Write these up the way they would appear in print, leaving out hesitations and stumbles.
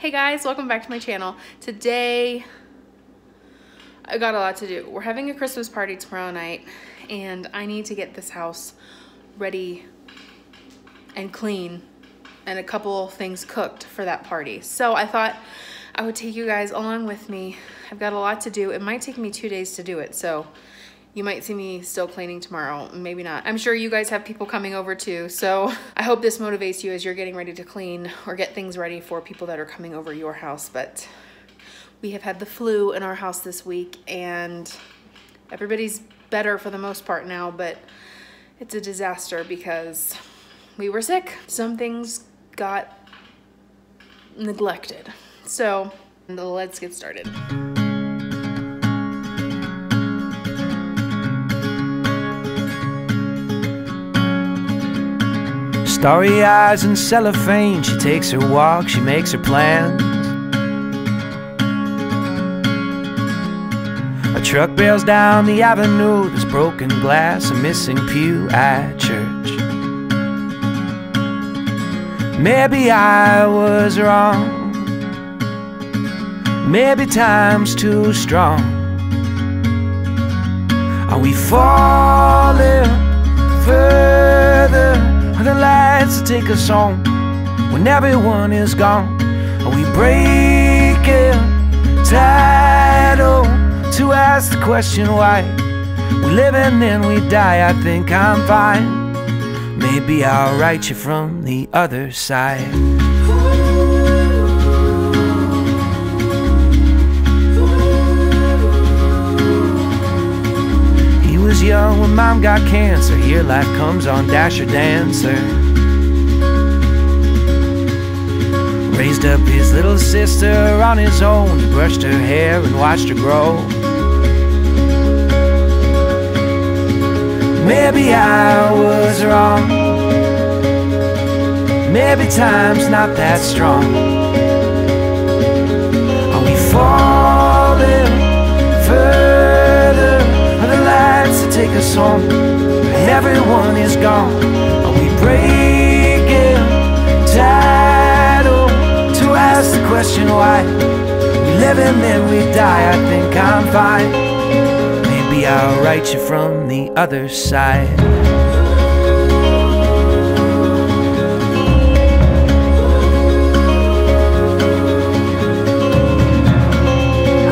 Hey guys, welcome back to my channel. Today, I got a lot to do. We're having a Christmas party tomorrow night and I need to get this house ready and clean and a couple things cooked for that party. So I thought I would take you guys along with me. I've got a lot to do. It might take me 2 days to do it, so you might see me still cleaning tomorrow, maybe not. I'm sure you guys have people coming over too, so I hope this motivates you as you're getting ready to clean or get things ready for people that are coming over your house. But we have had the flu in our house this week and everybody's better for the most part now, but it's a disaster because we were sick. Some things got neglected. So let's get started. Starry eyes and cellophane, she takes her walk, she makes her plans. A truck bails down the avenue, there's broken glass, a missing pew at church. Maybe I was wrong, maybe time's too strong. Are we falling further? Are the lights that take us home when everyone is gone? Are we breaking title to ask the question why? We live and then we die. I think I'm fine. Maybe I'll write you from the other side. He was young when mom got cancer. Here life comes on Dasher Dancer. Raised up his little sister on his own. He brushed her hair and watched her grow. Maybe I was wrong, maybe time's not that strong. Are we falling further? Are the lights that take us home when everyone is gone? Are we breaking title to ask the question why? We live and then we die. I think I'm fine. Maybe I'll write you from the other side.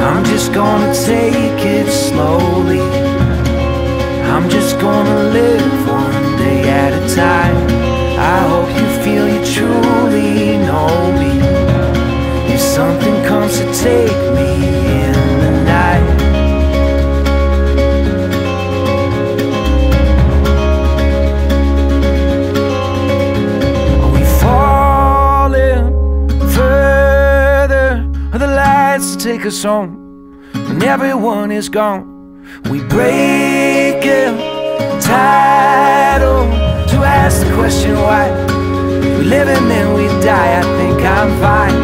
I'm just gonna take it slowly. I'm just gonna live one day at a time. I hope you feel you truly know me. If something comes to take me in the night, take us home when everyone is gone. We breaking title to ask the question why. We live and then we die. I think I'm fine.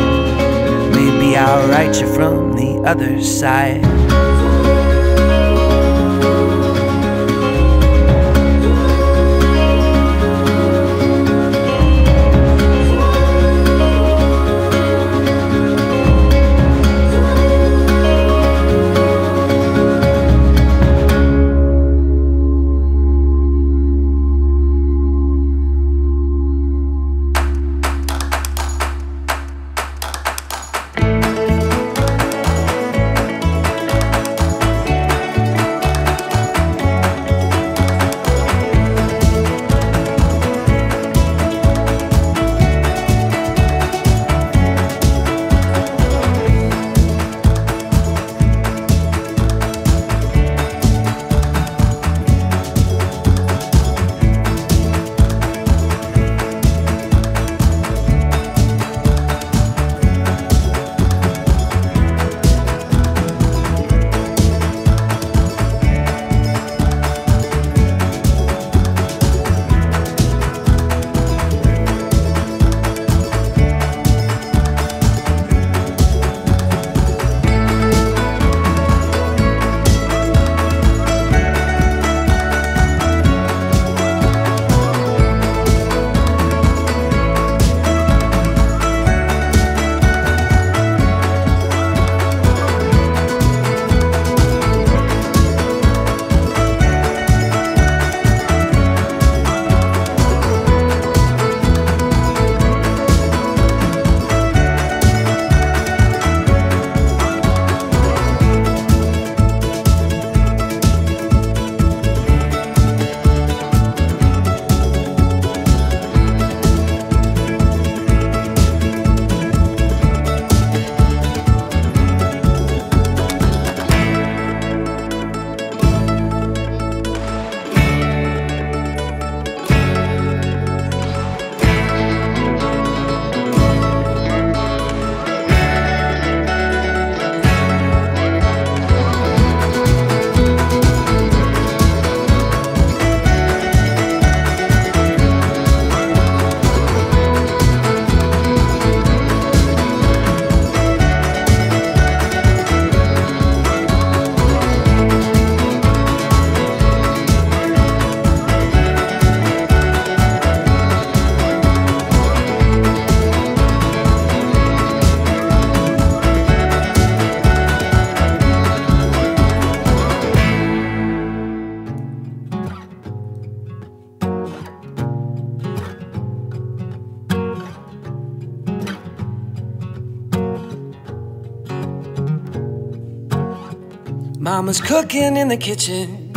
Maybe I'll write you from the other side. Mama's cooking in the kitchen,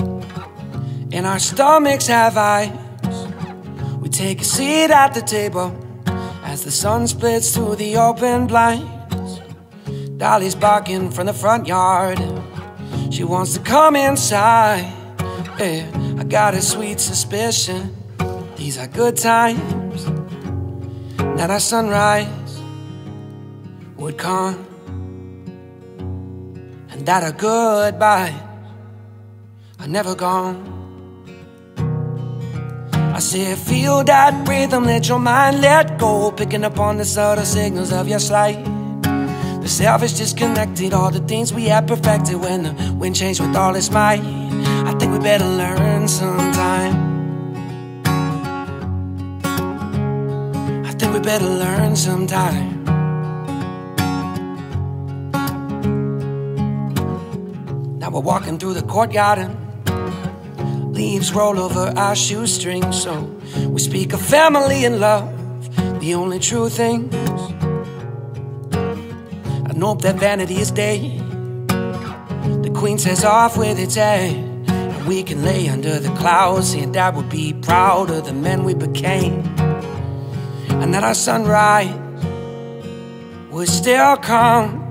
and our stomachs have eyes. We take a seat at the table as the sun splits through the open blinds. Dolly's barking from the front yard. She wants to come inside. Yeah, I got a sweet suspicion these are good times, that our sunrise would come, and that our goodbyes are never gone. I say feel that rhythm, let your mind let go, picking up on the subtle signals of your slide. The self is disconnected, all the things we had perfected when the wind changed with all its might. I think we better learn sometime. I think we better learn sometime. Now we're walking through the courtyard and leaves roll over our shoestrings. So we speak of family and love, the only true things. I know that vanity is dead. The queen says off with its head, and we can lay under the clouds, saying that we'll be proud of the men we became, and that our sunrise would still come,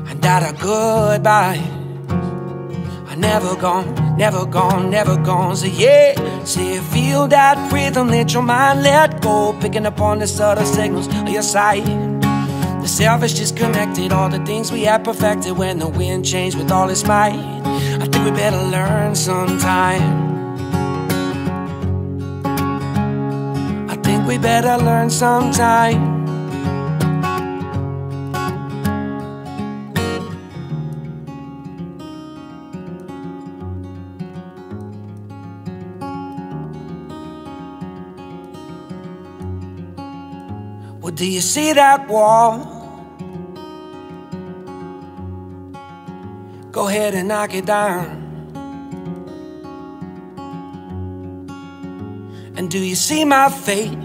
and that our goodbyes are never gone, never gone, never gone. So yeah, say feel that rhythm, let your mind let go, picking up on the subtle signals of your side. The self is disconnected, all the things we had perfected when the wind changed with all its might. I think we better learn sometime. I think we better learn sometime. Well, do you see that wall? Go ahead and knock it down. And do you see my face?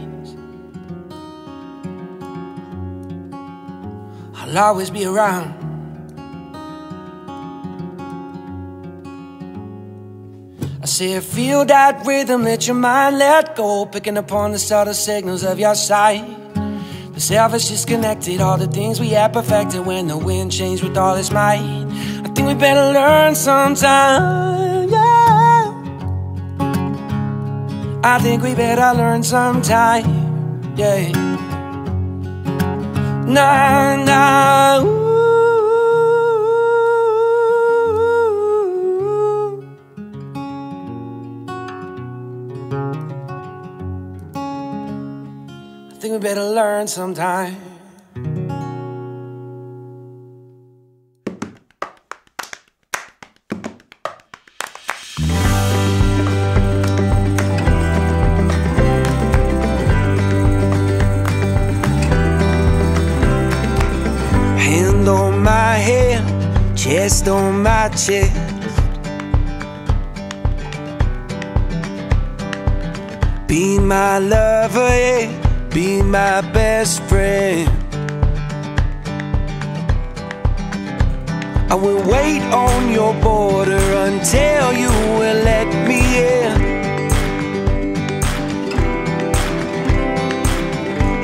I'll always be around. I say feel that rhythm, let your mind let go, picking up on the subtle signals of your sight. The self is disconnected, all the things we had perfected when the wind changed with all its might. I think we better learn sometime, yeah. I think we better learn sometime, yeah. Nah, nah, ooh. I think we better learn sometime. Hand on my head, chest on my chest. Be my lover, yeah. Be my best friend. I will wait on your border until you will let me in.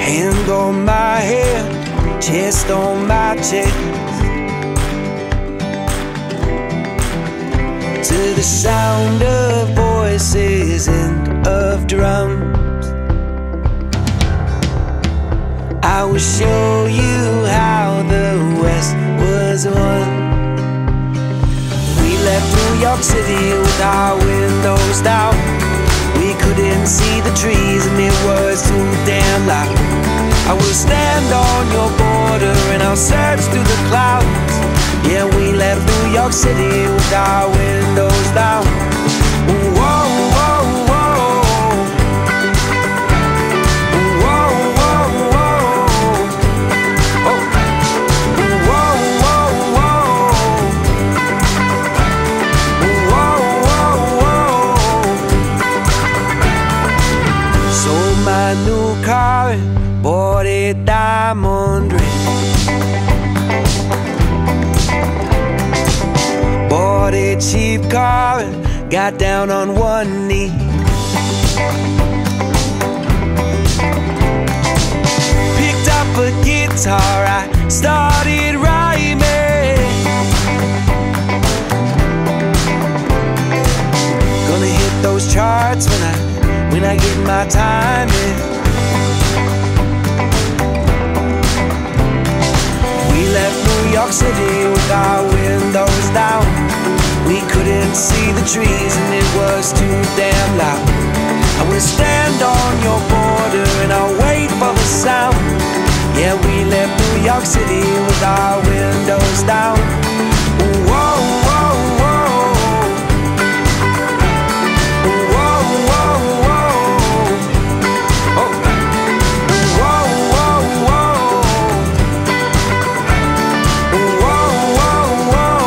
Hand on my head, chest on my chest. To the sound of voices and of drums, I will show you how the West was won. We left New York City with our windows down. We couldn't see the trees and it was too damn loud. I will stand on your border and I'll search through the clouds. Yeah, we left New York City with our windows down. Whoa, whoa, whoa. My new car, bought a diamond ring. a cheap car and got down on one knee. Picked up a guitar, I started rhyming. Gonna hit those charts when I get my time in. We left New York City with our windows down. We couldn't see the trees and it was too damn loud. I would stand on your border and I'll wait for the sound. Yeah, we left New York City with our windows down. Whoa, whoa, whoa. Whoa, whoa, whoa. Oh. Whoa, whoa, whoa. Whoa, whoa, whoa.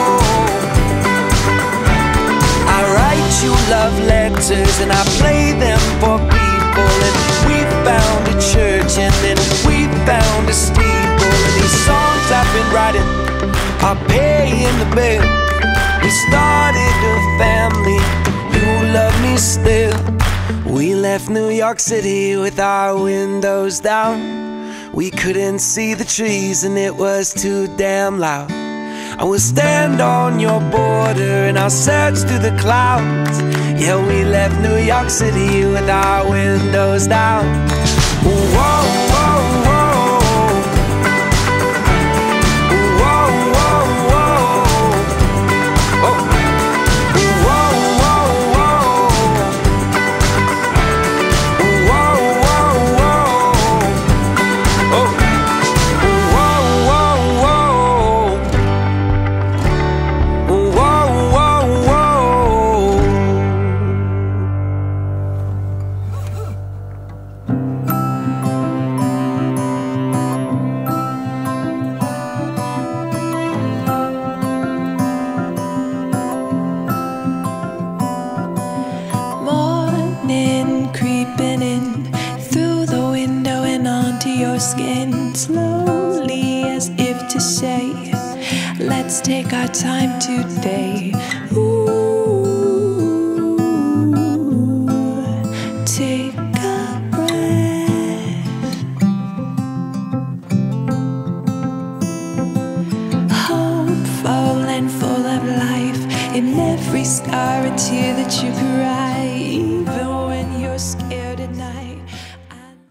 I write you love letters and I play them for people, and we found a church and then we found a steeple, and these songs I've been writing are paying the bill. We started a family, you love me still. We left New York City with our windows down. We couldn't see the trees and it was too damn loud. I will stand on your border and I'll search through the clouds. Yeah, we left New York City with our windows down. Whoa, whoa, whoa. Whoa, whoa, whoa. Oh. Whoa, whoa, whoa. Whoa, whoa, whoa. Oh. Whoa, whoa, whoa. Whoa, whoa, whoa. Morning creeping in through the window and onto your skin, slowly as if to say, let's take our time today. Ooh, take a breath. Hopeful and full of life, in every scar a tear that you cry.